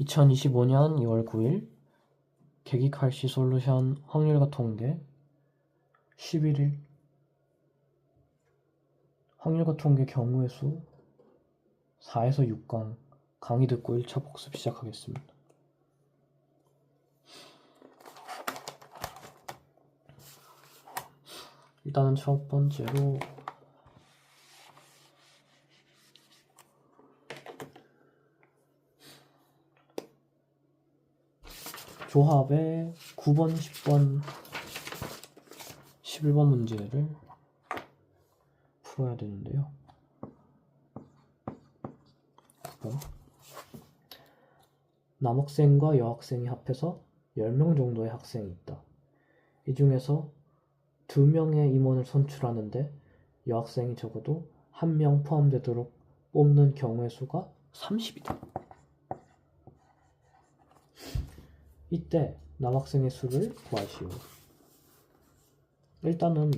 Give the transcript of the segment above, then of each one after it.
2025년 2월 9일 계기칼 시 솔루션 확률과 통계 11일 확률과 통계 경우의 수 4에서 6강 강의 듣고 1차 복습 시작하겠습니다. 일단은 첫 번째로 조합의 9번, 10번, 11번 문제를 풀어야 되는데요. 9번. 남학생과 여학생이 합해서 10명 정도의 학생이 있다. 이 중에서 2명의 임원을 선출하는데 여학생이 적어도 1명 포함되도록 뽑는 경우의 수가 30이다. 이때 남학생의 수를 구하시오. 일단은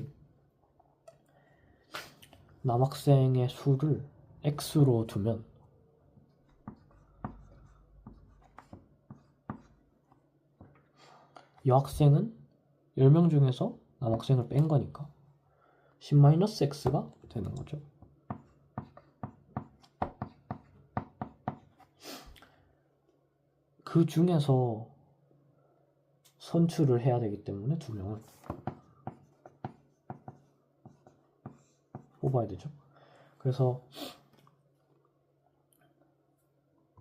남학생의 수를 x로 두면 여학생은 10명 중에서 남학생을 뺀 거니까 10-x가 되는 거죠. 그 중에서 선출을 해야 되기 때문에 2명을 뽑아야 되죠. 그래서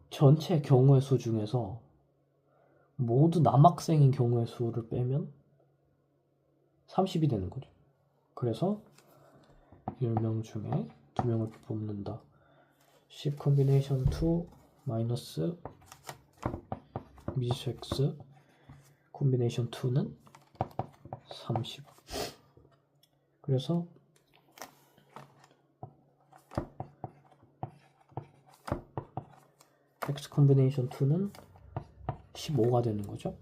전체 경우의 수 중에서 모두 남학생인 경우의 수를 빼면 30이 되는 거죠. 그래서 10명 중에 2명을 뽑는다. 10 combination 2 마이너스 미지수 x combination 2는 30. 그래서 x combination 2는 15가 되는 거죠.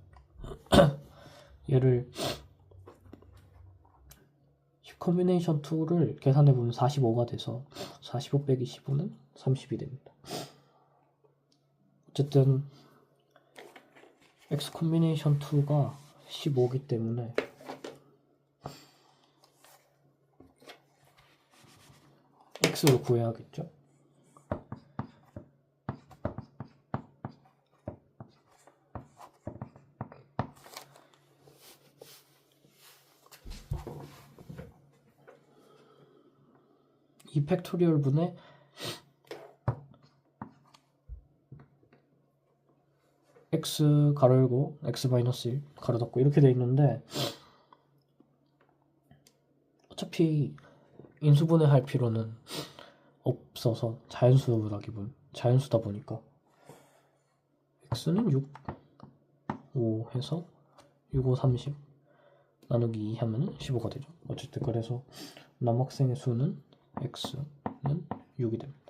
얘를 10 combination 2를 계산해 보면 45가 돼서 45 빼기 15는 30이 됩니다. 어쨌든 x combination 2가 15이기 때문에 x를 구해야겠죠. 이 팩토리얼 분의 x 가로 열고 x 마이너스 1 가로 닫고 이렇게 돼 있는데 어차피 인수분해 할 필요는 없어서 자연수다 보니까 x는 6, 5 해서 6, 5, 30 나누기 2 하면 15가 되죠. 어쨌든 그래서 남학생의 수는 x는 6이 됩니다.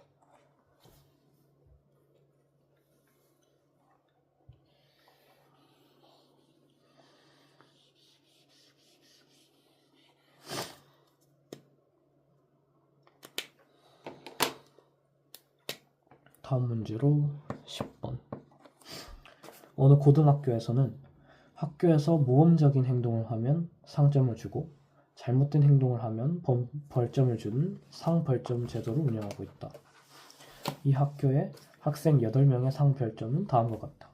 다음 문제로 10번. 어느 고등학교에서는 학교에서 모험적인 행동을 하면 상점을 주고 잘못된 행동을 하면 벌점을 주는 상벌점 제도를 운영하고 있다. 이 학교의 학생 8명의 상별점은 다음과 같다.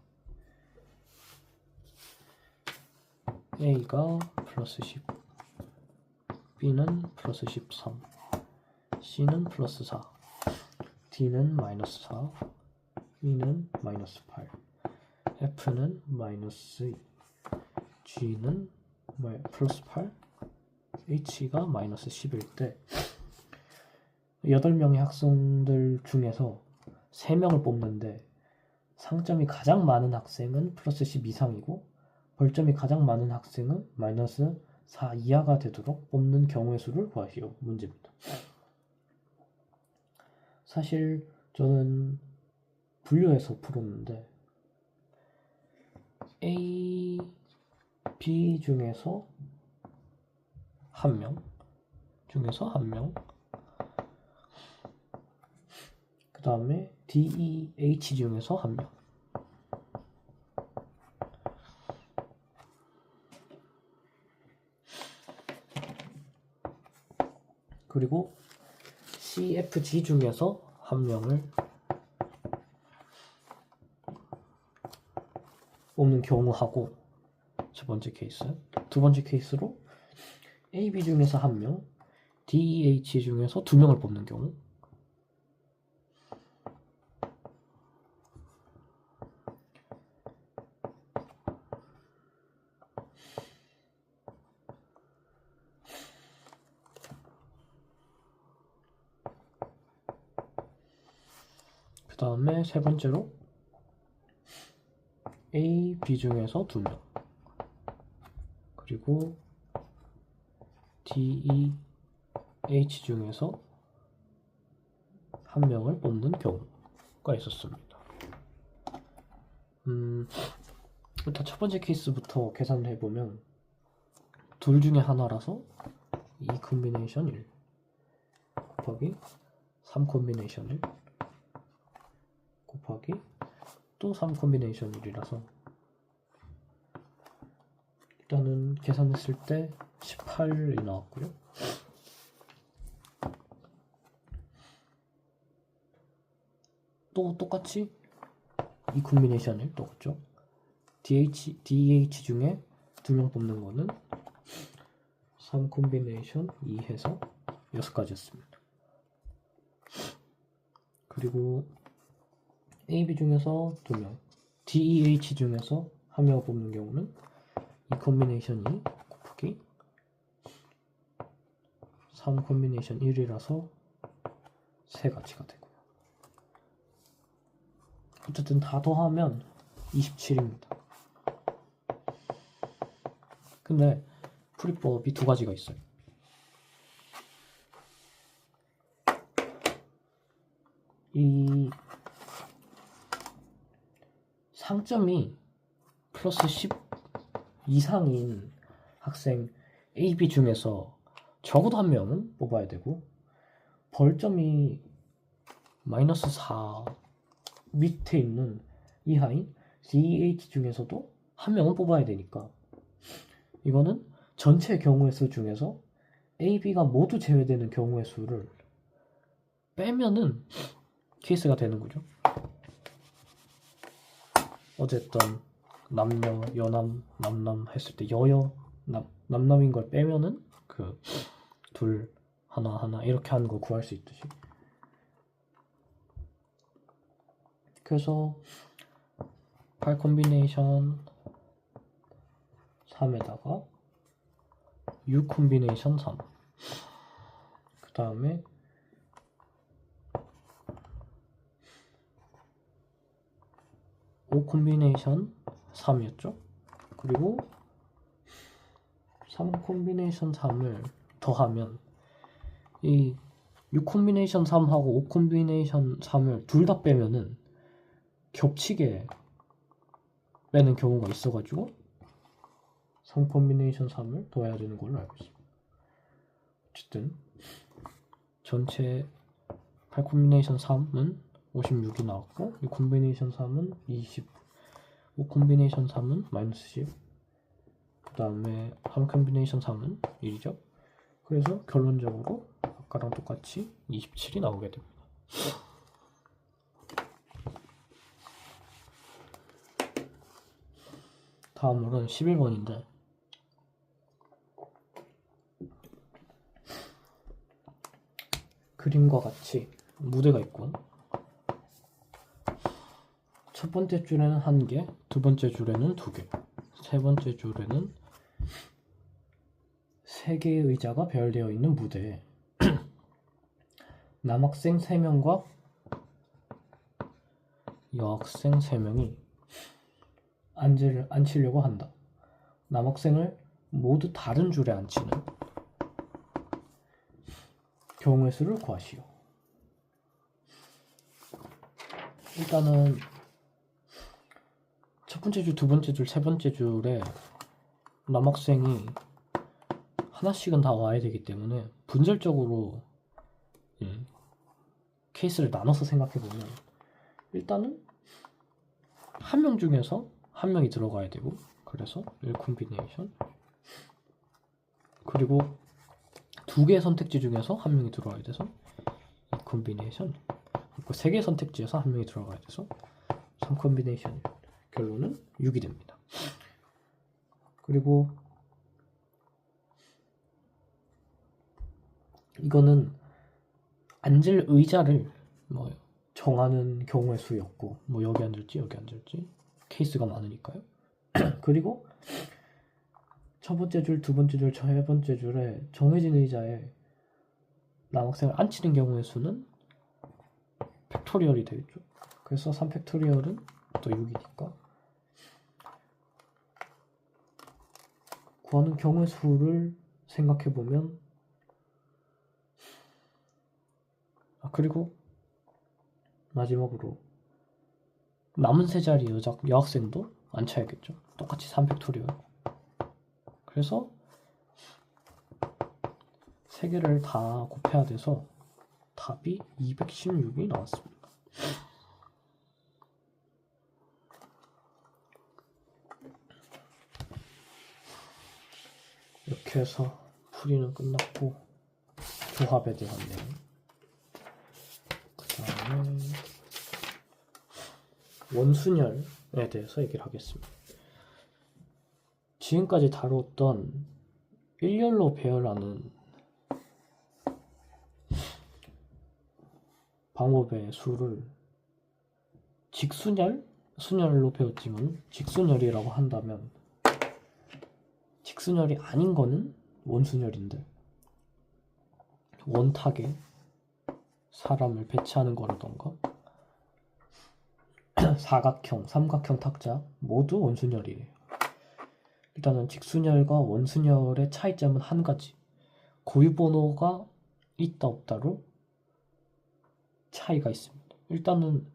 A가 플러스 10, B는 플러스 13, C는 플러스 4, D는 마이너스 4, E는 마이너스 8, F는 마이너스 2, G는 플러스 8, H가 마이너스 10일 때 8명의 학생들 중에서 3명을 뽑는데 상점이 가장 많은 학생은 플러스 10 이상이고 벌점이 가장 많은 학생은 마이너스 4 이하가 되도록 뽑는 경우의 수를 구하시오. 문제입니다. 사실 저는 분류해서 풀었는데 A, B 중에서 한 명, 그 다음에 D, E, H 중에서 한 명, 그리고 CFG 중에서 한 명을 뽑는 경우하고, 첫 번째 케이스. 두 번째 케이스로 AB 중에서 한 명, DEH 중에서 두 명을 뽑는 경우. 그 다음에 세 번째로 A, B 중에서 두 명, 그리고 D, E, H 중에서 한 명을 뽑는 경우가 있었습니다. 일단 첫 번째 케이스부터 계산을 해보면 둘 중에 하나라서 2 콤비네이션 1 곱하기 3 콤비네이션 1 곱하기 또 3 콤비네이션 1이라서 일단은 계산했을 때 18이 나왔고요. 또 똑같이 이 콤비네이션 1 똑같죠. DH 중에 두 명 뽑는 거는 3 콤비네이션 2 해서 6가지였습니다. 그리고 AB 중에서 두 명, DEH 중에서 한 명을 뽑는 경우는 이 콤비네이션 2 곱하기 3 콤비네이션 1이라서 3가지가 되고요. 어쨌든 다 더하면 27입니다. 근데 풀이법이 두 가지가 있어요. 이 상점이 플러스 10 이상인 학생 AB 중에서 적어도 한 명은 뽑아야 되고, 벌점이 마이너스 4 밑에 있는 이하인 DH 중에서도 한 명은 뽑아야 되니까, 이거는 전체 경우의 수 중에서 AB가 모두 제외되는 경우의 수를 빼면은 케이스가 되는 거죠. 어쨌든 남녀, 여남, 남남 했을 때 여여, 남남인 걸 빼면은 그 둘, 하나 이렇게 하는 거 구할 수 있듯이. 그래서 8 콤비네이션 3에다가 6 콤비네이션 3, 그 다음에 5 콤비네이션 3이었죠. 그리고 3 콤비네이션 3을 더하면 이 6 콤비네이션 3하고 5 콤비네이션 3을 둘 다 빼면은 겹치게 빼는 경우가 있어가지고 3 콤비네이션 3을 더해야 되는 걸로 알고 있습니다. 어쨌든 전체 8 콤비네이션 3은 56이 나왔고, 이 콤비네이션 3은 20, 5 콤비네이션 3은 마이너스 10, 그 다음에 3 콤비네이션 3은 1이죠. 그래서 결론적으로 아까랑 똑같이 27이 나오게 됩니다. 다음으로는 11번인데, 그림과 같이 무대가 있고, 첫 번째 줄에는 1개, 두 번째 줄에는 2개, 세 번째 줄에는 3개의 의자가 배열되어 있는 무대에 남학생 3명과 여학생 3명이 앉히려고 한다. 남학생을 모두 다른 줄에 앉히는 경우의 수를 구하시오. 일단은 첫 번째 줄, 두 번째 줄, 세 번째 줄에 남학생이 하나씩은 다 와야 되기 때문에 분절적으로 케이스를 나눠서 생각해보면 일단은 한 명 중에서 한 명이 들어가야 되고, 그래서 1 콤비네이션, 그리고 두 개의 선택지 중에서 한 명이 들어와야 돼서 이 콤비네이션, 세 개의 선택지에서 한 명이 들어가야 돼서 3 콤비네이션. 결론은 6이 됩니다. 그리고 이거는 앉을 의자를 뭐 정하는 경우의 수였고, 뭐 여기 앉을지 여기 앉을지 케이스가 많으니까요. 그리고 첫 번째 줄, 두 번째 줄, 세 번째 줄에 정해진 의자에 남학생을 앉히는 경우의 수는 팩토리얼이 되겠죠. 그래서 3팩토리얼은 또 6이니까 구하는 경우의 수를 생각해보면, 그리고 마지막으로 남은 세 자리 여학생도 앉혀야겠죠. 똑같이 3팩토리얼. 그래서 세 개를 다 곱해야 돼서 답이 216이 나왔습니다. 이렇게 해서 풀이는 끝났고, 조합에 대한 내용, 그 다음에 원순열에 대해서 얘기를 하겠습니다. 지금까지 다뤘던 일렬로 배열하는 방법의 수를 직순열, 순열로 배웠지만 직순열이라고 한다면, 직순열이 아닌 거는 원순열인데, 원탁에 사람을 배치하는 거라던가 사각형, 삼각형 탁자 모두 원순열이에요. 일단은 직순열과 원순열의 차이점은 한 가지, 고유번호가 있다 없다로 차이가 있습니다. 일단은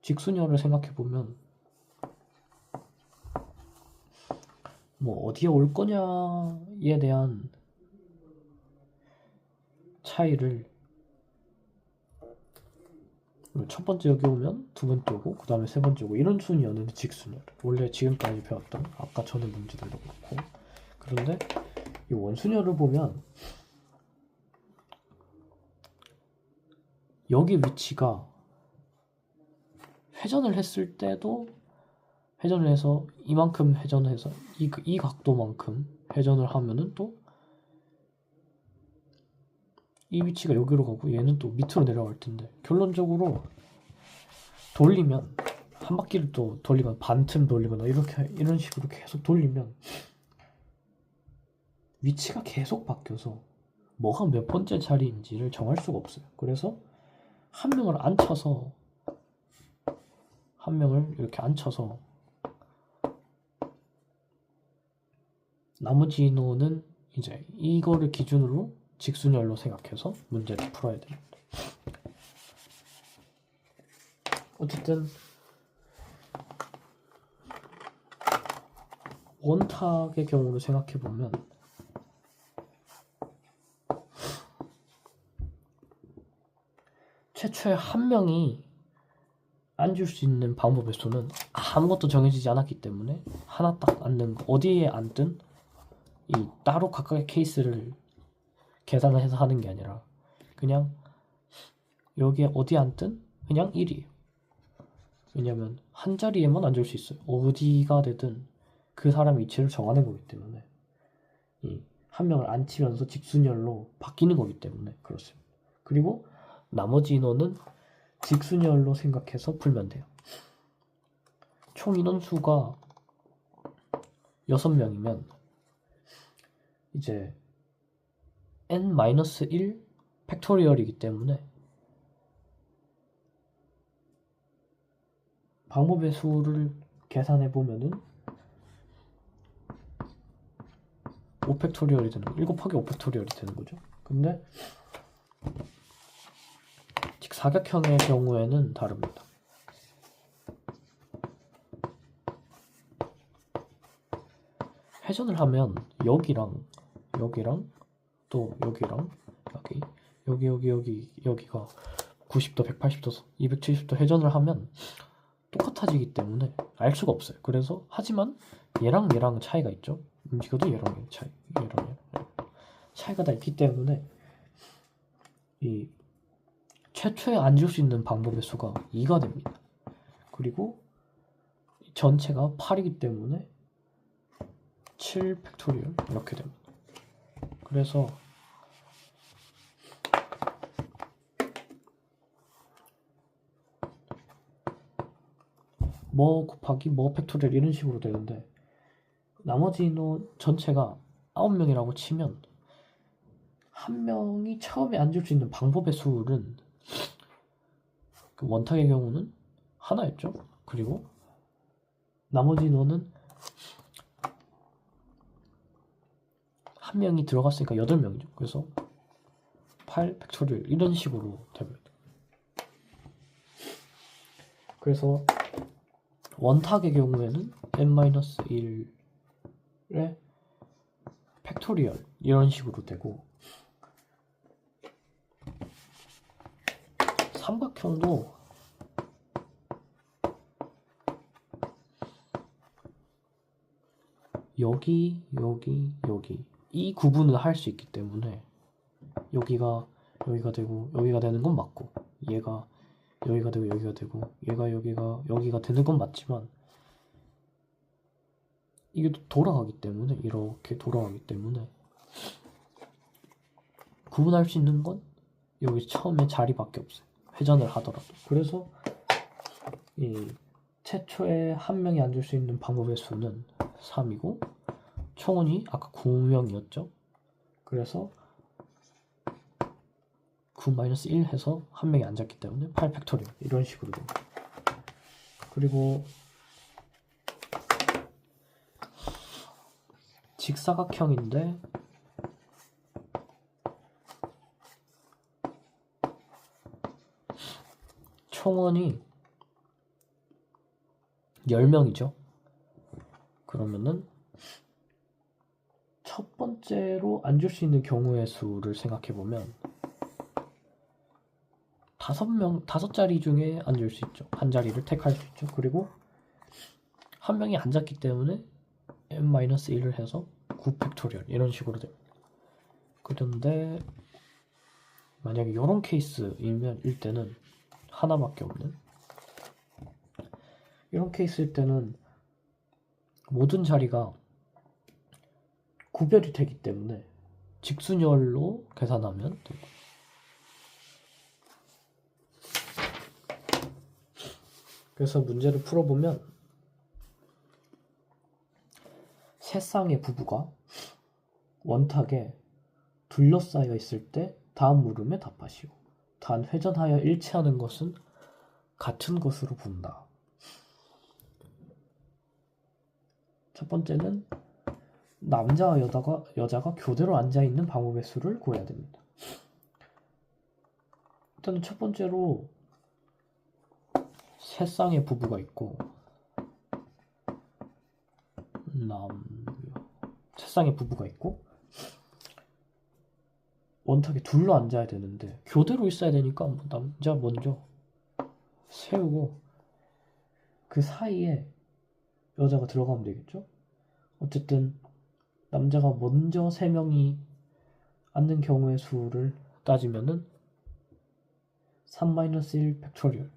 직순열을 생각해보면 뭐 어디에 올 거냐에 대한 차이를, 첫 번째 여기 오면 두 번째 오고 그 다음에 세 번째 오고 이런 순이었는데, 직순열 원래 지금까지 배웠던 아까 전에 문제들도 그렇고. 그런데 이 원순열을 보면 여기 위치가 회전을 했을 때도, 회전을 해서 이만큼 회전을 해서 이 각도만큼 회전을 하면은 또 이 위치가 여기로 가고 얘는 또 밑으로 내려갈 텐데, 결론적으로 돌리면 한 바퀴를 또 돌리거나 반틈 돌리거나 이런 식으로 계속 돌리면 위치가 계속 바뀌어서 뭐가 몇 번째 자리인지를 정할 수가 없어요. 그래서 한 명을 이렇게 앉혀서 나머지 인원은 이제 이거를 기준으로 직순열로 생각해서 문제를 풀어야 됩니다. 어쨌든 원탁의 경우를 생각해보면 최초에 한 명이 앉을 수 있는 방법의 수는 아무것도 정해지지 않았기 때문에 하나 딱 앉는 거, 어디에 앉든 이 따로 각각의 케이스를 계산을 해서 하는 게 아니라 그냥 여기에 어디 앉든 그냥 1이에요. 왜냐면 한 자리에만 앉을 수 있어요. 어디가 되든 그 사람의 위치를 정하는 거기 때문에, 이 한 명을 앉히면서 직순열로 바뀌는 거기 때문에 그렇습니다. 그리고 나머지 인원은 직순열로 생각해서 풀면 돼요. 총 인원수가 6명이면 이제 n-1 팩토리얼이기 때문에 방법의 수를 계산해 보면은 5팩토리얼이 되는 거죠. 7 곱하기 5팩토리얼이 되는 거죠. 근데 직사각형의 경우에는 다릅니다. 회전을 하면 여기랑 또 여기랑 여기가 90도, 180도, 270도 회전을 하면 똑같아지기 때문에 알 수가 없어요. 그래서 하지만 얘랑 차이가 있죠. 움직여도 얘랑 차이, 얘랑. 차이가 다 있기 때문에 이 최초에 앉을 수 있는 방법의 수가 2가 됩니다. 그리고 전체가 8이기 때문에 7 팩토리얼 이렇게 됩니다. 그래서 뭐 곱하기 뭐 팩토리얼 이런 식으로 되는데, 나머지 인원 전체가 9명이라고 치면 한 명이 처음에 앉을 수 있는 방법의 수는 그 원탁의 경우는 하나였죠. 그리고 나머지 인원은 한 명이 들어갔으니까 8명이죠. 그래서 8 팩토리얼 이런 식으로 됩니다. 그래서 원탁의 경우에는 n-1의 팩토리얼 이런 식으로 되고, 삼각형도 여기 이 구분을 할 수 있기 때문에 여기가 되고 여기가 되는 건 맞고, 얘가 여기가 되고 여기가 되고 얘가 여기가 되는 건 맞지만, 이게 돌아가기 때문에 이렇게 돌아가기 때문에 구분할 수 있는 건 여기 처음에 자리밖에 없어요. 회전을 하더라도. 그래서 이 최초에 한 명이 앉을 수 있는 방법의 수는 3이고 총은이 아까 9명이었죠. 그래서 9-1 해서 한 명이 앉았기 때문에 8 팩토리얼 이런 식으로 됩니다. 그리고 직사각형인데 총원이 10명이죠. 그러면은 첫 번째로 앉을 수 있는 경우의 수를 생각해보면 5자리 중에 앉을 수 있죠. 한 자리를 택할 수 있죠. 그리고 한 명이 앉았기 때문에 n-1을 해서 9 팩토리얼 이런 식으로 됩니다. 그런데 만약에 이런 케이스일 때는 하나밖에 없는, 이런 케이스일 때는 모든 자리가 구별이 되기 때문에 직순열로 계산하면 됩니다. 그래서 문제를 풀어보면 세 쌍의 부부가 원탁에 둘러싸여 있을 때 다음 물음에 답하시오. 단 회전하여 일치하는 것은 같은 것으로 본다. 첫 번째는 남자와 여자가 교대로 앉아있는 방법의 수를 구해야 됩니다. 일단은 첫 번째로 세 쌍의 부부가 있고 세 쌍의 부부가 있고 원탁에 둘러 앉아야 되는데 교대로 있어야 되니까 남자 먼저 세우고 그 사이에 여자가 들어가면 되겠죠? 어쨌든 남자가 먼저 3명이 앉는 경우의 수를 따지면은 3-1 팩토리얼,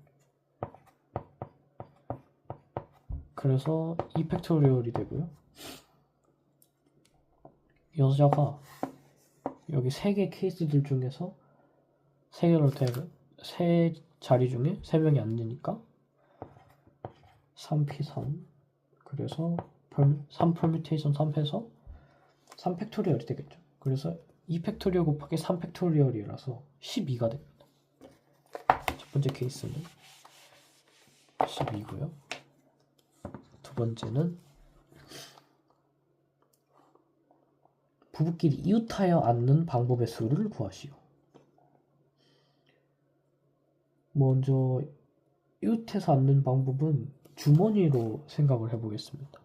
그래서 2 팩토리얼이 되고요. 여자가 여기 3개 케이스들 중에서 3 자리 중에 3명이 앉으니까 3p3, 그래서 3 퍼뮤테이션 3해서 3 팩토리얼이 되겠죠. 그래서 2 팩토리얼 곱하기 3 팩토리얼이라서 12가 됩니다. 첫 번째 케이스는 12고요. 두 번째는 부부끼리 이웃하여 앉는 방법의 수를 구하시오. 먼저 이웃해서 앉는 방법은 주머니로 생각을 해보겠습니다.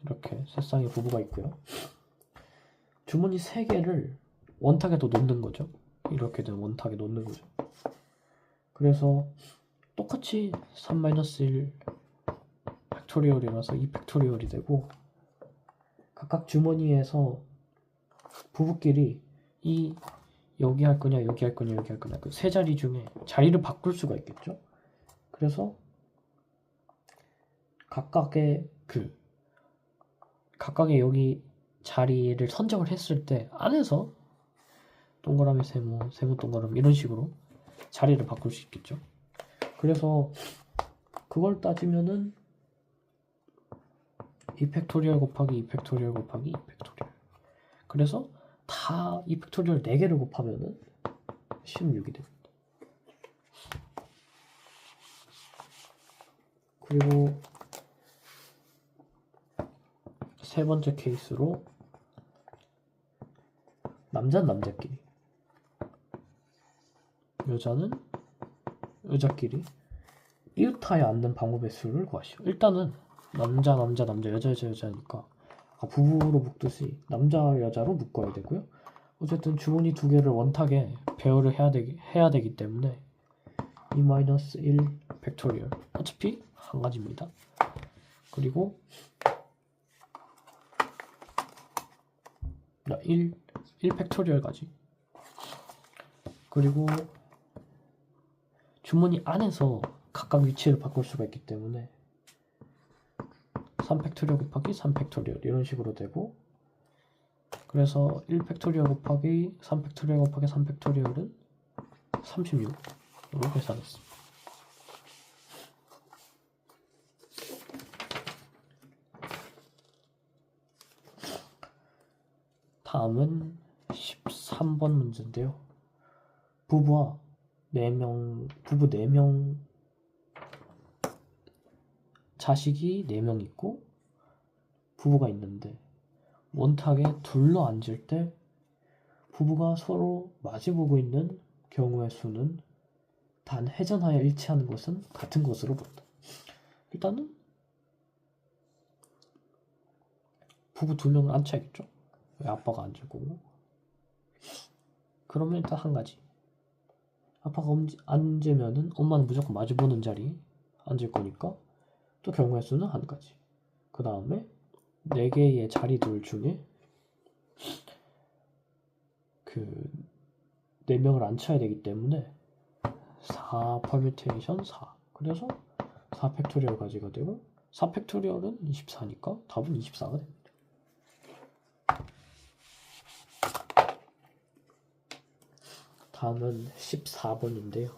이렇게 세 쌍의 부부가 있고요. 주머니 3개를 원탁에도 놓는 거죠. 이렇게 된 원탁에 놓는 거죠. 그래서 똑같이 3-1 팩토리얼이라서 2팩토리얼이 되고, 각각 주머니에서 부부끼리 여기 할 거냐 여기 할 거냐 여기 할 거냐 그 세 자리 중에 자리를 바꿀 수가 있겠죠. 그래서 각각의 여기 자리를 선정을 했을 때 안에서 동그라미 세모 세모 동그라미 이런 식으로 자리를 바꿀 수 있겠죠. 그래서 그걸 따지면은 2팩토리얼 곱하기 2팩토리얼 곱하기 2팩토리얼. 그래서 다 2팩토리얼 4개를 곱하면은 16이 됩니다. 그리고 세 번째 케이스로 남자는 남자끼리, 여자는 여자끼리 이웃하여 앉는 방법의 수를 구하시오. 일단은 남자 여자 여자니까 부부로 묶듯이 남자 여자로 묶어야 되고요. 어쨌든 주머니 두 개를 원탁에 배열을 해야 되기 때문에 2-1 팩토리얼 어차피 한 가지입니다. 그리고 1 팩토리얼 가지. 그리고 주머니 안에서 각각 위치를 바꿀 수가 있기 때문에 3팩토리얼 곱하기 3팩토리얼 이런 식으로 되고, 그래서 1팩토리얼 곱하기 3팩토리얼 곱하기 3팩토리얼은 36으로 계산했습니다. 다음은 13번 문제인데요. 부부 4명, 자식이 4명 있고 부부가 있는데 원탁에 둘러 앉을 때 부부가 서로 마주보고 있는 경우의 수는 단 회전하여 일치하는 것은 같은 것으로 본다. 일단은 부부 2명을 앉혀야겠죠. 왜 아빠가 앉을 거고. 그러면 일단 한 가지, 아빠가 앉으면은 엄마는 무조건 마주보는 자리 앉을 거니까 또 경우의 수는 한 가지. 그 다음에 4개의 자리들 중에 4명을 앉혀야 되기 때문에 4 퍼뮤테이션 4. 그래서 4 팩토리얼 가지가 되고 4 팩토리얼은 24니까 답은 24가 됩니다. 다음은 14번인데요.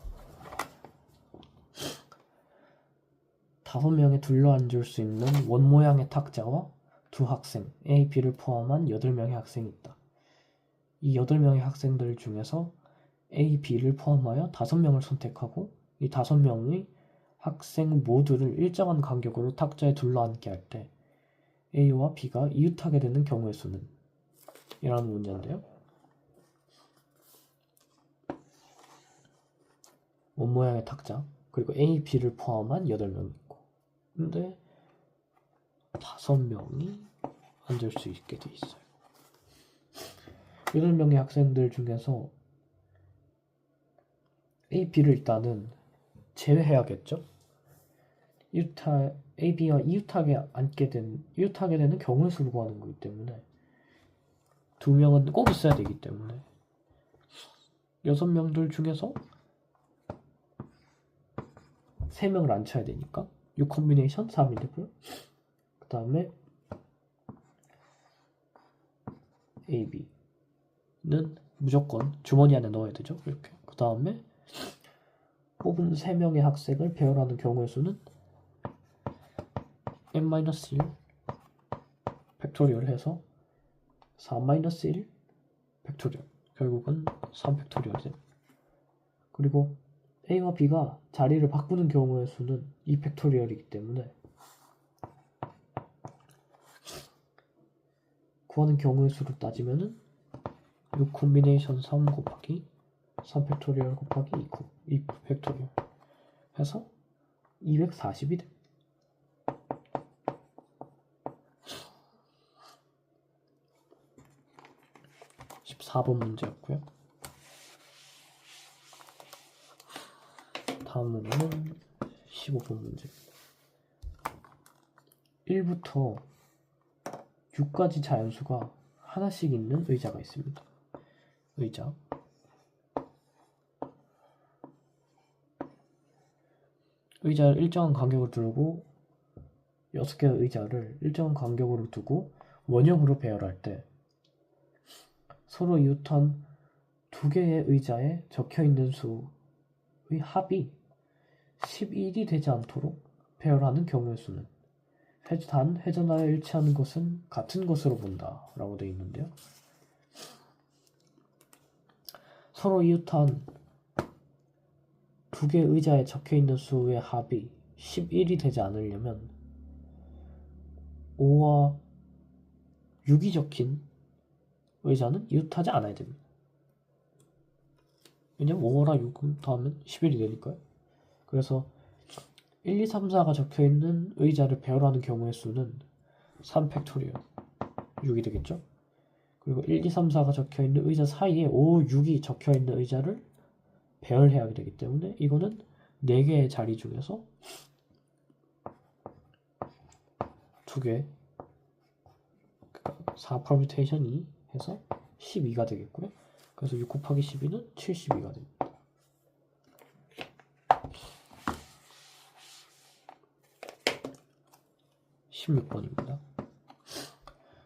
5명에 둘러앉을 수 있는 원 모양의 탁자와 두 학생 A, B를 포함한 8명의 학생이 있다. 이 8명의 학생들 중에서 A, B를 포함하여 5명을 선택하고 이 5명의 학생 모두를 일정한 간격으로 탁자에 둘러앉게 할 때 A와 B가 이웃하게 되는 경우의 수는? 이라는 문제인데요. 원 모양의 탁자 그리고 A, B를 포함한 8명이 있고, 근데 5명이 앉을 수 있게 돼 있어요. 8명의 학생들 중에서 A, B를 일단은 제외해야겠죠. A, B가 이웃하게 되는 경우의 수를 구하는 거기 때문에 2명은 꼭 있어야 되기 때문에 6명들 중에서 3명을 앉혀야 되니까 6 콤비네이션 3이 되고요. 그 다음에 A, B는 무조건 주머니 안에 넣어야 되죠. 이렇게. 그 다음에 뽑은 3명의 학생을 배열하는 경우의 수는 n-1 팩토리얼 해서 4-1 팩토리얼, 결국은 3 팩토리얼이 됩니다. 그리고 A와 B가 자리를 바꾸는 경우의 수는 2 팩토리얼이기 때문에 구하는 경우의 수를 따지면은 6 콤비네이션 3 곱하기 3 팩토리얼 곱하기 2 팩토리얼 해서 240이 됩니다. (14번) 문제였고요. 다음은 15번 문제. 1부터 6까지 자연수가 하나씩 있는 의자가 있습니다. 의자. 의자를 일정한 간격으로 두고 6개의 의자를 일정한 간격으로 두고 원형으로 배열할 때 서로 이웃한 2개의 의자에 적혀있는 수의 합이 11이 되지 않도록 배열하는 경우의 수는 단 회전하여 일치하는 것은 같은 것으로 본다 라고 되어 있는데요. 서로 이웃한 2개의 의자에 적혀있는 수의 합이 11이 되지 않으려면 5와 6이 적힌 의자는 이웃하지 않아야 됩니다. 왜냐면 5랑 6 더하면 11이 되니까요. 그래서 1, 2, 3, 4가 적혀있는 의자를 배열하는 경우의 수는 3팩토리얼 6이 되겠죠. 그리고 1, 2, 3, 4가 적혀있는 의자 사이에 5, 6이 적혀있는 의자를 배열해야 되기 때문에 이거는 4개의 자리 중에서 2개 4 퍼뮤테이션 2 해서 12가 되겠고요. 그래서 6 곱하기 12는 72가 됩니다. (16번입니다)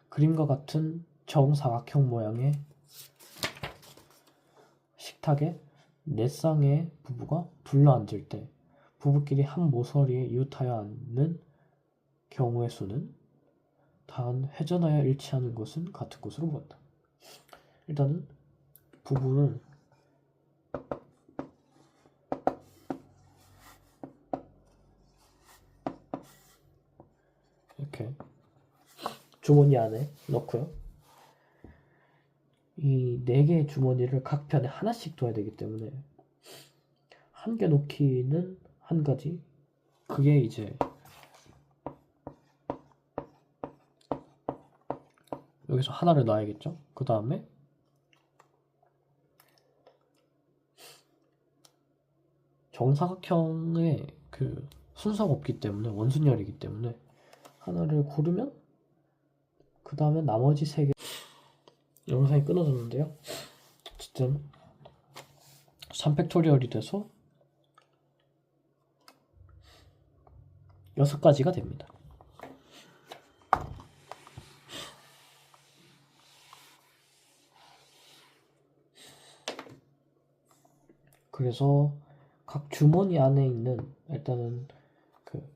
그림과 같은 정사각형 모양의 식탁에 4쌍의 부부가 둘러앉을 때 부부끼리 한 모서리에 이웃하여 앉는 경우의 수는 단 회전하여 일치하는 것은 같은 것으로 보인다. 일단은 부부를 이렇게 주머니 안에 넣고요. 이 4개의 주머니를 각 편에 하나씩 둬야 되기 때문에 한 개 놓기는 한 가지, 그게 이제 여기서 하나를 놔야겠죠. 그 다음에 정사각형의 그 순서가 없기 때문에 원순열이기 때문에 하나를 고르면 그 다음에 나머지 3개. 영상이 끊어졌는데요. 어쨌든 3팩토리얼이 돼서 6가지가 됩니다. 그래서 각 주머니 안에 있는, 일단은 그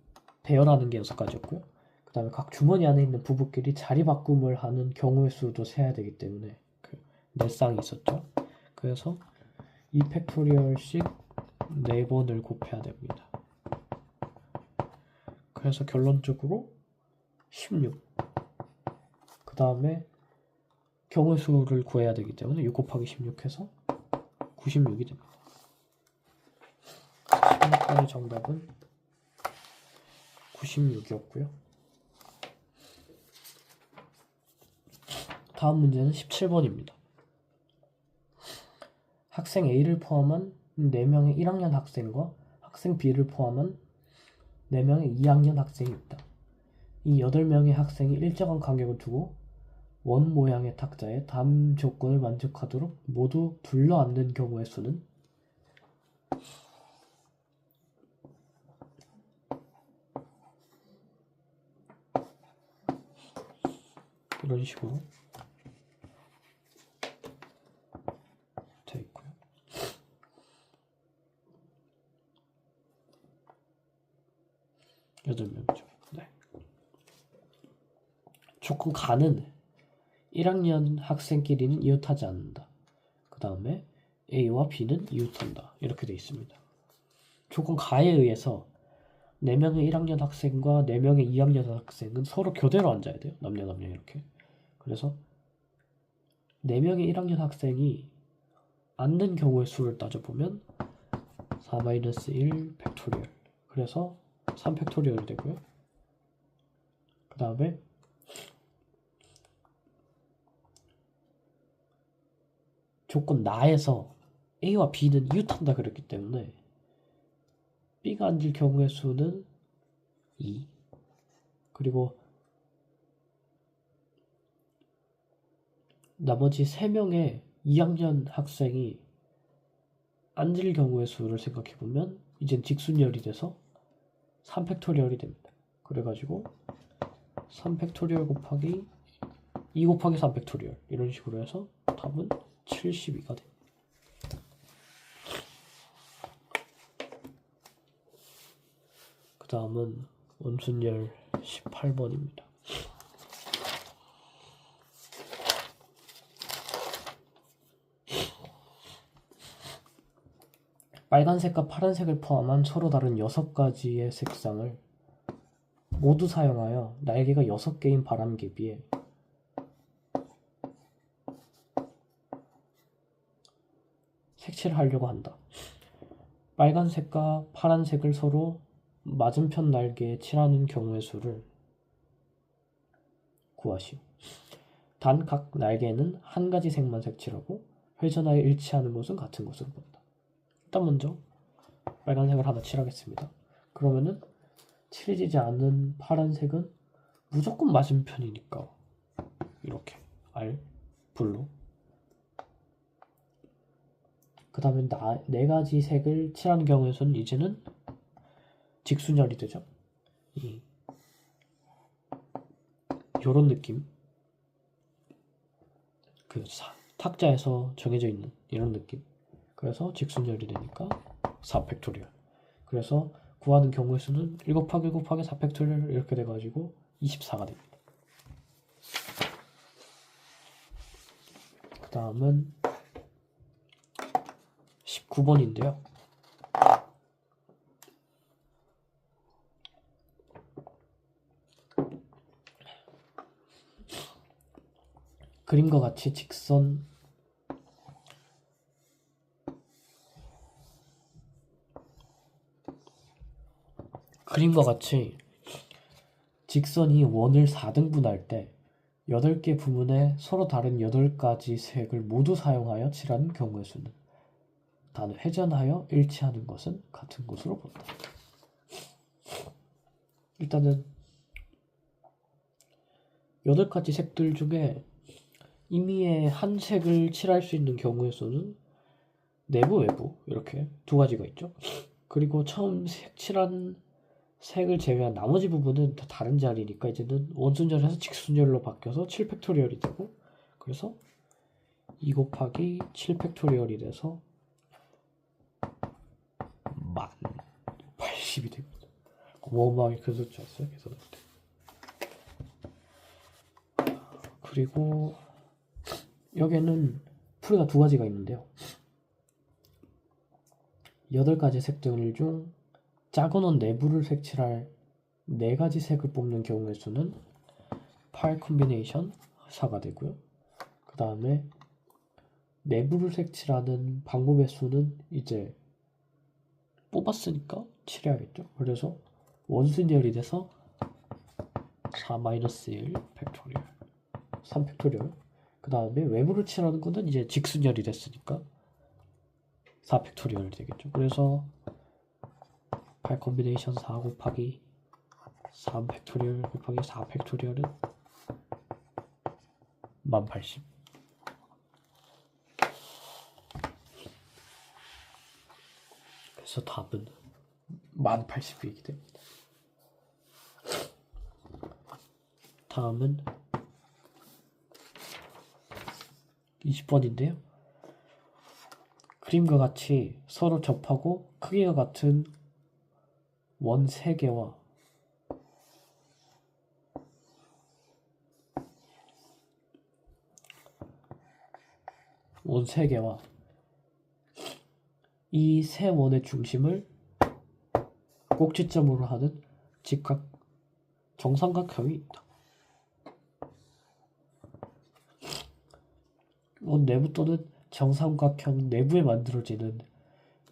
배열하는 게 6가지였고요. 그 다음에 각 주머니 안에 있는 부부끼리 자리 바꿈을 하는 경우의 수도 세야 되기 때문에 그 4쌍이 있었죠. 그래서 2팩토리얼씩 4번을 곱해야 됩니다. 그래서 결론적으로 16. 그 다음에 경우의 수를 구해야 되기 때문에 6 곱하기 16 해서 96이 됩니다. 16번의 정답은 96이었고요. 다음 문제는 17번입니다. 학생 A를 포함한 4명의 1학년 학생과 학생 B를 포함한 4명의 2학년 학생이 있다. 이 8명의 학생이 일정한 간격을 두고 원 모양의 탁자에 다음 조건을 만족하도록 모두 둘러앉는 경우의 수는 이런 식으로 되어 있고요. 여덟 명이죠. 네. 조건 가는 1학년 학생끼리는 이웃하지 않는다. 그 다음에 A와 B는 이웃한다. 이렇게 되어 있습니다. 조건 가에 의해서 4명의 1학년 학생과 4명의 2학년 학생은 서로 교대로 앉아야 돼요. 남녀 이렇게. 그래서 4명의 1학년 학생이 앉는 경우의 수를 따져보면 4-1 팩토리얼. 그래서 3팩토리얼이 되고요. 그 다음에 조건 나에서 A와 B는 이웃한다 그랬기 때문에 B가 앉을 경우의 수는 2. 그리고 나머지 3명의 2학년 학생이 앉을 경우의 수를 생각해보면 이젠 직순열이 돼서 3팩토리얼이 됩니다. 그래가지고 3팩토리얼 곱하기 2 곱하기 3팩토리얼 이런 식으로 해서 답은 72가 됩니다. 그 다음은 원순열 18번입니다. 빨간색과 파란색을 포함한 서로 다른 6가지의 색상을 모두 사용하여 날개가 6개인 바람개비에 색칠을 하려고 한다. 빨간색과 파란색을 서로 맞은편 날개에 칠하는 경우의 수를 구하시오. 단 각 날개는 한 가지 색만 색칠하고 회전하여 일치하는 것은 같은 것으로 본다. 일단 먼저 빨간색을 하나 칠하겠습니다. 그러면은 칠해지지 않는 파란색은 무조건 맞은편이니까 이렇게 R 블루. 그 다음에 4가지 색을 칠하는 경우에서는 이제는 직순열이 되죠. 요런 느낌. 그 탁자에서 정해져 있는 이런 느낌. 그래서 직순열이 되니까 4팩토리얼. 그래서 구하는 경우의 수는 1 곱하기 1 곱하기 4팩토리얼 이렇게 돼가지고 24가 됩니다. 그 다음은 19번인데요. 그림과 같이 직선이 원을 4등분할 때 8개 부분에 서로 다른 8가지 색을 모두 사용하여 칠하는 경우의 수는 단 회전하여 일치하는 것은 같은 것으로 본다. 일단은 8가지 색들 중에 임의의 한 색을 칠할 수 있는 경우의 수는 내부, 외부 이렇게 2가지가 있죠. 그리고 처음 색칠한 색을 제외한 나머지 부분은 다 다른 자리니까 이제는 원순열에서 직순열로 바뀌어서 7팩토리얼이 되고, 그래서 2 곱하기 7팩토리얼이 돼서 1080이 됩니다. 어마어마하게 큰 숫자였어요, 계산할 때. 그리고 여기에는 풀이가 2가지가 있는데요. 8가지 색들 중 작은 원 내부를 색칠할 4가지 색을 뽑는 경우의 수는 파일 콤비네이션 4가 되고요. 그 다음에 내부를 색칠하는 방법의 수는 이제 뽑았으니까 칠해야겠죠. 그래서 원순열이 돼서 4-1 팩토리얼 3팩토리얼. 그 다음에 외부를 칠하는 거는 이제 직순열이 됐으니까 4팩토리얼이 되겠죠. 그래서 8 콤비네이션 4 곱하기 3팩토리얼 곱하기 4팩토리얼은 1080. 그래서 답은 1080이기 됩니다. 다음은 20번인데요. 그림과 같이 서로 접하고 크기가 같은 원 3개와 이 세 원의 중심을 꼭지점으로 하는 직각 정삼각형이 있다. 원 내부 또는 정삼각형 내부에 만들어지는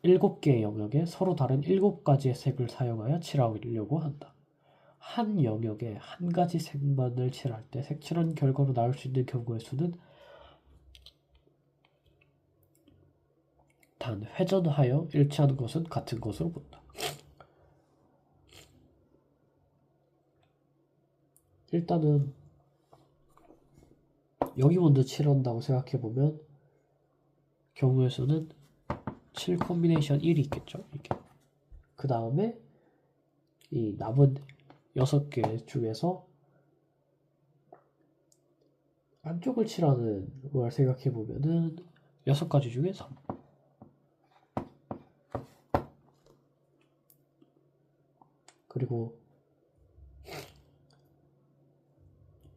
7개의 영역에 서로 다른 7가지의 색을 사용하여 칠하려고 한다. 한 영역에 한 가지 색만을 칠할 때 색칠한 결과로 나올 수 있는 경우의 수는 단 회전하여 일치하는 것은 같은 것으로 본다. 일단은 여기 먼저 칠한다고 생각해보면 경우의 수는 7 콤비네이션 1이 있겠죠. 이게. 그 다음에 이 남은 6개 중에서 안쪽을 칠하는 걸 생각해보면은 6가지 중에 3. 그리고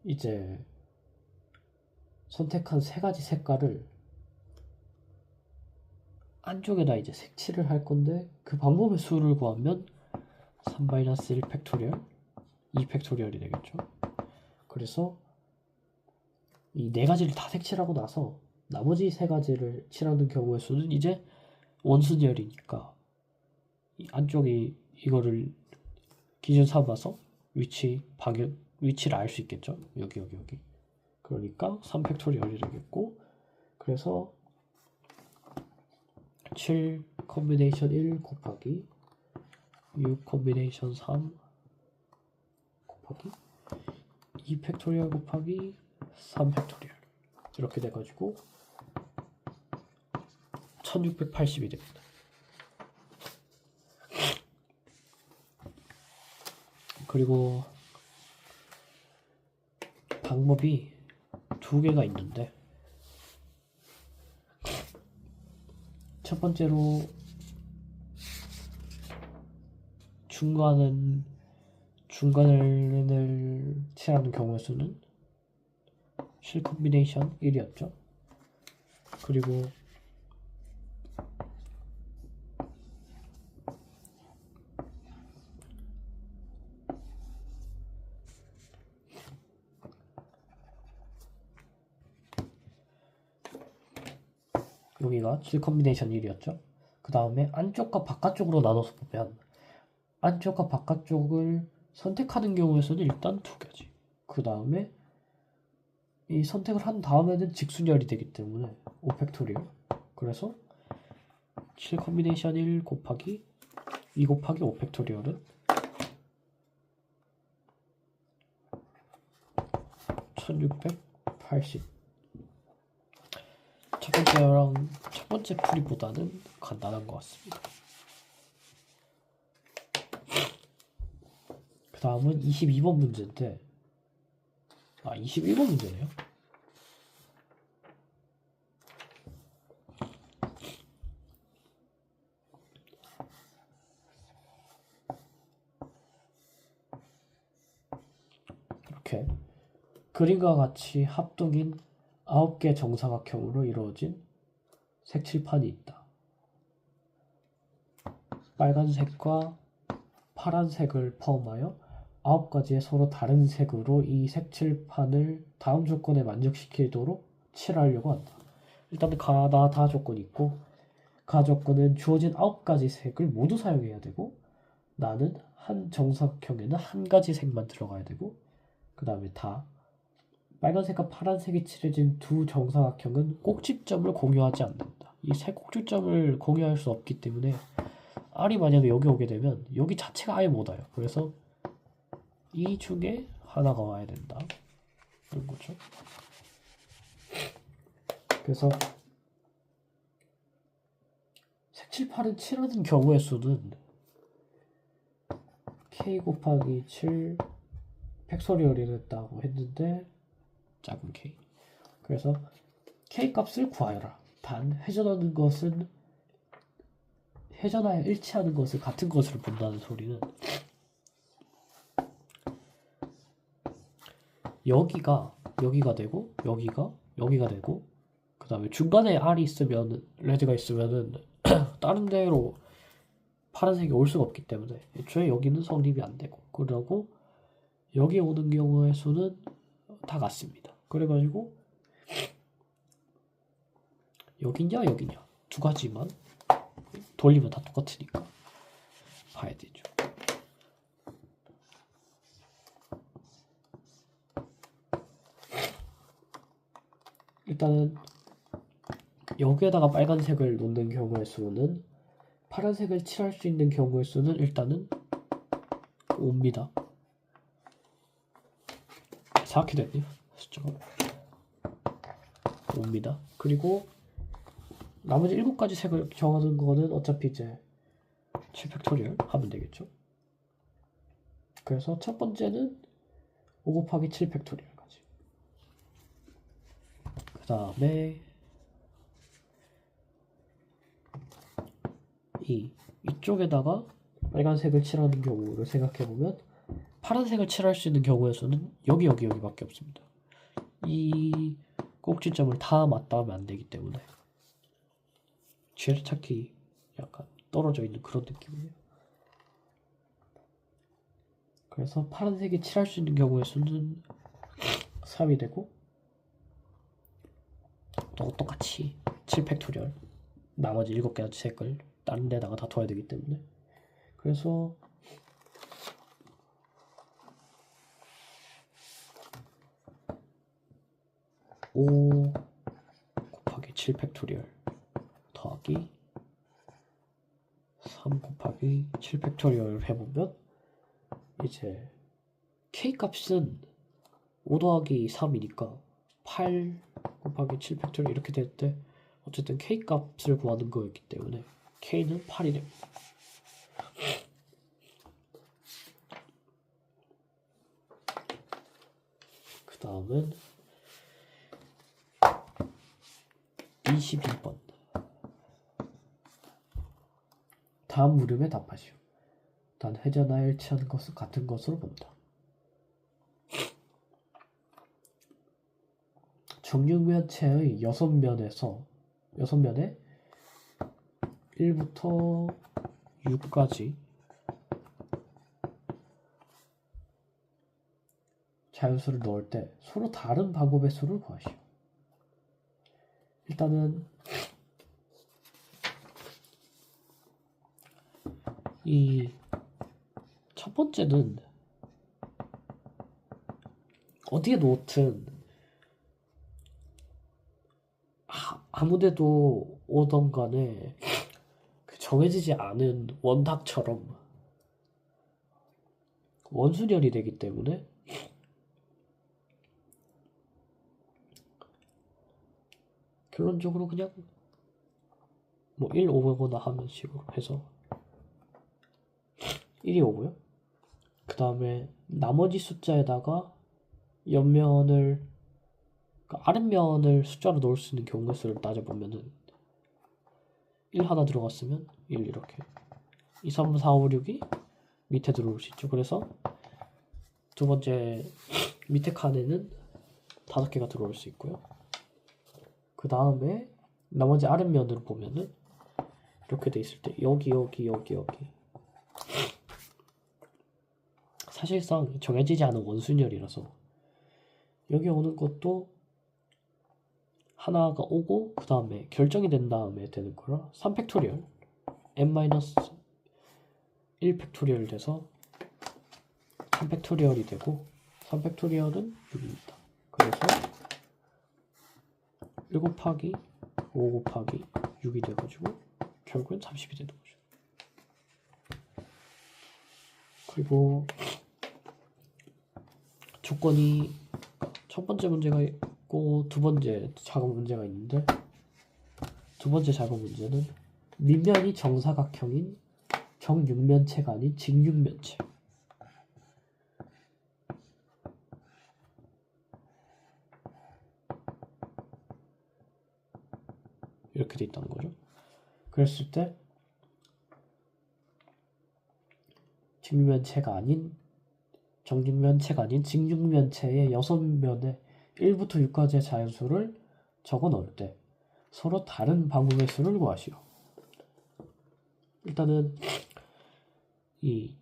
이제 선택한 3가지 색깔을 안쪽에다 이제 색칠을 할 건데 그 방법의 수를 구하면 3-1 팩토리얼 2 팩토리얼이 되겠죠. 그래서 이 4가지를 다 색칠하고 나서 나머지 3가지를 칠하는 경우의 수는 이제 원순열이니까 이 안쪽에 이거를 기준 삼아서 위치를 알 수 있겠죠. 여기. 그러니까 3 팩토리얼이 되겠고, 그래서 7 콤비네이션 1 곱하기 6 콤비네이션 3 곱하기 2 팩토리얼 곱하기 3 팩토리얼 이렇게 돼가지고 1680이 됩니다. 그리고 방법이 2개가 있는데, 첫 번째로 중간을 칠하는 경우의 수는 실 콤비네이션 1이었죠. 그리고 여기가 7 콤비네이션 1이었죠. 그 다음에 안쪽과 바깥쪽으로 나눠서 보면 안쪽과 바깥쪽을 선택하는 경우에서는 일단 2개지. 그 다음에 이 선택을 한 다음에는 직순열이 되기 때문에 5 팩토리얼. 그래서 7 콤비네이션 1 곱하기 2 곱하기 5 팩토리얼은 1680. 첫 번째 풀이보다는 간단한 것 같습니다. 그 다음은 22번 문제인데, 21번 문제네요. 이렇게 그림과 같이 합동인 9개 정사각형으로 이루어진 색칠판이 있다. 빨간색과 파란색을 포함하여 9가지의 서로 다른 색으로 이 색칠판을 다음 조건에 만족시키도록 칠하려고 한다. 일단은 다 조건이 있고, 가 조건은 주어진 9가지 색을 모두 사용해야 되고, 나는 한 정사각형에는 한 가지 색만 들어가야 되고, 그 다음에 빨간색과 파란색이 칠해진 2 정사각형은 꼭지점을 공유하지 않는다. 이 세 꼭지점을 공유할 수 없기 때문에 R이 만약에 여기 오게 되면 여기 자체가 아예 못 와요. 그래서 이 중에 하나가 와야 된다. 그런 거죠. 그래서 색칠판을 칠하는 경우의 수는 K 곱하기 7 팩토리얼이 됐다고 했는데, 작은 k. 그래서 k 값을 구하여라. 단 회전하여 일치하는 것을 같은 것으로 본다는 소리는 여기가 되고 여기가 되고, 그 다음에 중간에 R이 있으면, 레드가 있으면은 다른 데로 파란색이 올 수가 없기 때문에 애초에 여기는 성립이 안 되고, 그러고 여기 오는 경우의 수는 다 같습니다. 그래가지고 여기냐 2가지만 돌리면 다 똑같으니까 봐야 되죠. 일단은 여기에다가 빨간색을 놓는 경우의 수는, 파란색을 칠할 수 있는 경우의 수는 일단은 5입니다. 이상하게 됐네요. 숫자가 5입니다. 그리고 나머지 7가지 색을 정하는 거는 어차피 이제 7팩토리얼 하면 되겠죠. 그래서 첫 번째는 5 곱하기 7팩토리얼까지. 그 다음에 이쪽에다가 빨간색을 칠하는 경우를 생각해보면 파란색을 칠할 수 있는 경우의 수는 여기밖에 없습니다. 이 꼭지점을 다 맞다 하면 안 되기 때문에 쥐를 찾기 약간 떨어져 있는 그런 느낌이에요. 그래서 파란색이 칠할 수 있는 경우의 수는 3이 되고 또 똑같이 7팩토리얼 나머지 7개의 색을 다른 데다가 다 둬야 되기 때문에 그래서 5 곱하기 7팩토리얼 더하기 3 곱하기 7팩토리얼 해보면 이제 k 값은 5 더하기 3이니까 8 곱하기 7팩토리얼 이렇게 될 때 어쨌든 k 값을 구하는 거였기 때문에 k는 8이 됩니다. 그 다음은 22번 다음 물음에 답하시오. 단 회전하여 일치하는 것은 같은 것으로 본다. 정육면체의 6면에 1부터 6까지 자연수를 넣을 때 서로 다른 방법의 수를 구하시오. 일단은 이 첫 번째는 어디에 놓든 아무데도 오던 간에 그 정해지지 않은 원탁처럼 원순열이 되기 때문에 결론적으로 그냥 뭐 1 오거나 하는 식으로 해서 1이 오고요. 그 다음에 나머지 숫자에다가 옆면을 아랫면을 숫자로 넣을 수 있는 경우의 수를 따져보면은 1 하나 들어갔으면 1 이렇게 2, 3, 4, 5, 6이 밑에 들어올 수 있죠. 그래서 두 번째 밑에 칸에는 5개가 들어올 수 있고요. 그 다음에 나머지 아랫면으로 보면은 이렇게 돼 있을 때 여기 사실상 정해지지 않은 원순열이라서 여기 오는 것도 하나가 오고 그 다음에 결정이 된 다음에 되는 거라 3팩토리얼 n-1팩토리얼 돼서 3팩토리얼이 되고 3팩토리얼은 6입니다. 그래서 1 곱하기 5 곱하기 6이 돼가지고 결국엔 30이 되는 거죠. 그리고 조건이 첫 번째 문제가 있고 두 번째 작업 문제가 있는데 두 번째 작업 문제는 밑면이 정사각형인 정육면체가 아닌 직육면체 이렇게 돼 있다는 거죠. 그랬을 때 정육면체가 아닌 직육면체의 6면에 1부터 6까지의 자연수를 적어 넣을 때 서로 다른 방법의 수를 구하시오. 일단은 이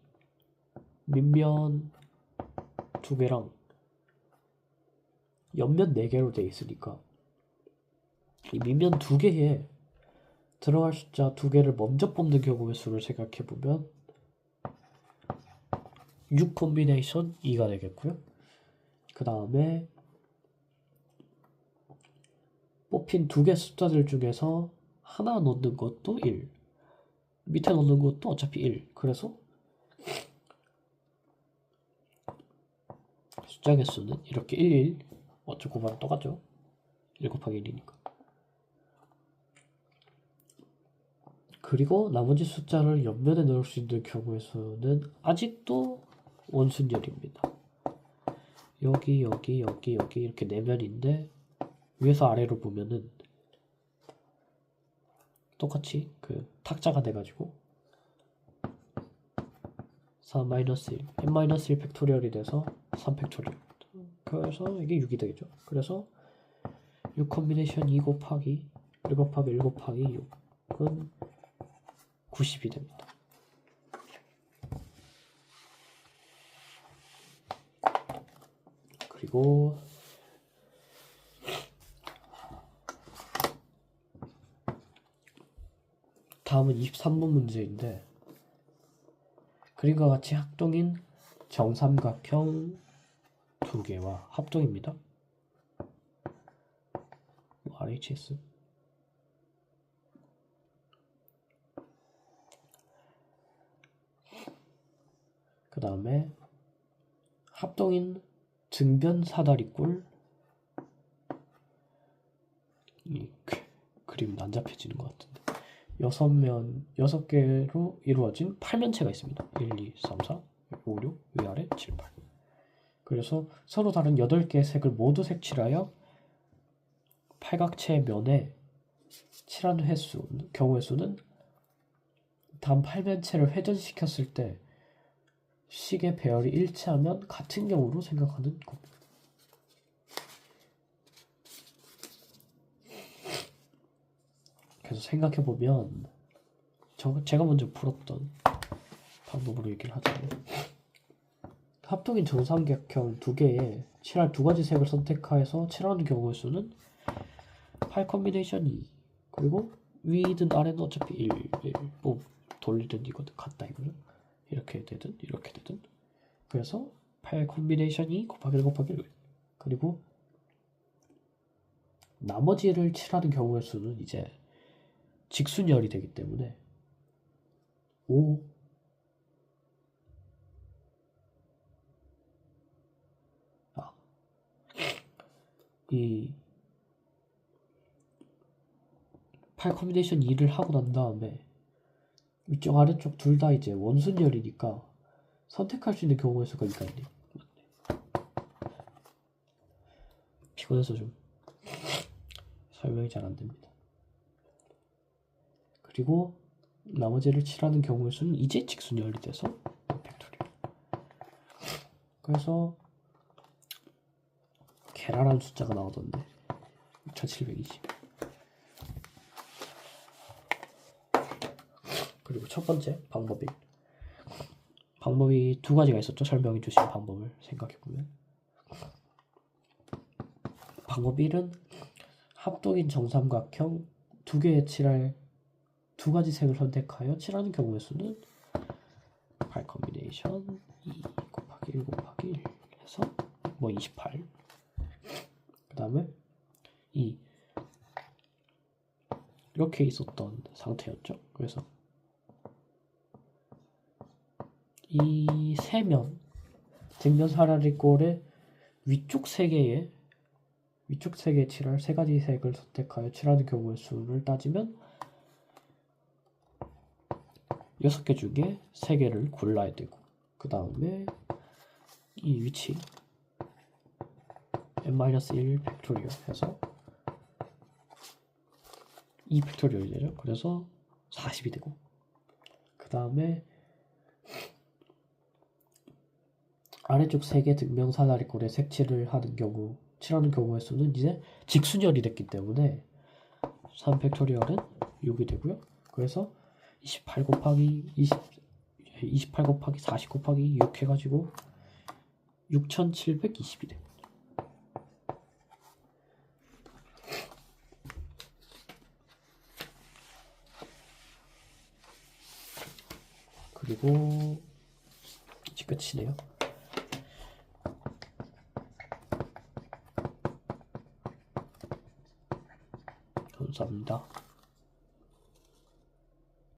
밑면 2개랑 옆면 4개로 되어 있으니까 이 밑면 2개에 들어갈 숫자 2개를 먼저 뽑는 경우의 수를 생각해보면 6 콤비네이션 2가 되겠고요. 그 다음에 뽑힌 2개 숫자들 중에서 하나 넣는 것도 1 밑에 넣는 것도 어차피 1 그래서 숫자 개수는 이렇게 1, 어쩌고 보면 똑같죠? 1 곱하기 1이니까. 그리고 나머지 숫자를 옆면에 넣을 수 있는 경우의 수는 아직도 원순열입니다. 여기 이렇게 4면인데 위에서 아래로 보면은 똑같이 그 탁자가 돼가지고 4-1, n-1 팩토리얼이 돼서 3 팩토리얼. 그래서 이게 6이 되겠죠. 그래서 6 콤비네이션 2 곱하기 1 곱하기 1 곱하기 6은 90이 됩니다. 그리고 다음은 23번 문제인데 그림과 같이 합동인 정삼각형 두 개와 합동입니다. RHS 그 다음에 합동인 등변 사다리꼴 이 그림은 안 잡혀지는 것 같은데 6개로 이루어진 8면체가 있습니다. 1, 2, 3, 4, 5, 6, 위아래 7, 8 그래서 서로 다른 8개의 색을 모두 색칠하여 팔각체 면에 칠한 경우의 수는 단 8면체를 회전시켰을 때 식의 배열이 일치하면 같은 경우로 생각하는 겁니다. 그래서 생각해보면 제가 먼저 풀었던 방법으로 얘기를 하자면 합동인 정삼각형 두 개에 칠할 두 가지 색을 선택해서 칠하는 경우의 수는 8 콤비네이션 2 그리고 위든 아래는 어차피 1, 뭐 돌리든 이거든 같다 이거는 이렇게 되든 이렇게 되든 그래서 8 콤비네이션 2 곱하기 1 곱하기 1 그리고 나머지를 칠하는 경우의 수는 이제 직순열이 되기 때문에 5 이 8 콤비네이션 2를 하고 난 다음에 위쪽 아래쪽 둘 다 이제 원순열이니까 선택할 수 있는 경우의 수가 이가 있네요. 피곤해서 좀 설명이 잘 안됩니다. 그리고 나머지를 칠하는 경우의 수는 이제 직순열이 돼서 팩토리얼. 그래서 계란한 숫자가 나오던데 6720 그리고 첫 번째 방법이 두 가지가 있었죠. 설명해 주신 방법을 생각해보면 방법 1은 합동인 정삼각형 두 개에 칠할 두 가지 색을 선택하여 칠하는 경우의 수는 8 콤비네이션 2 곱하기 1 곱하기 1 해서 뭐 28 그 다음에 이렇게 있었던 상태였죠. 그래서 이 세면 뒷면 사다리꼴의 위쪽 세 개에 칠할 세 가지 색을 선택하여 칠하는 경우의 수를 따지면 6개 중에 3개를 골라야 되고 그 다음에 이 위치 n-1 팩토리얼 해서 2 팩토리얼이 되죠. 그래서 40이 되고 그 다음에 아래쪽 3개 등명 사다리꼴에 색칠을 칠하는 경우의 수는 이제 직순열이 됐기 때문에 3 팩토리얼은 6이 되고요. 그래서 28 곱하기 40 곱하기 6 해가지고 6720이 됩니다. 그리고 이제 끝이네요. 감사합니다.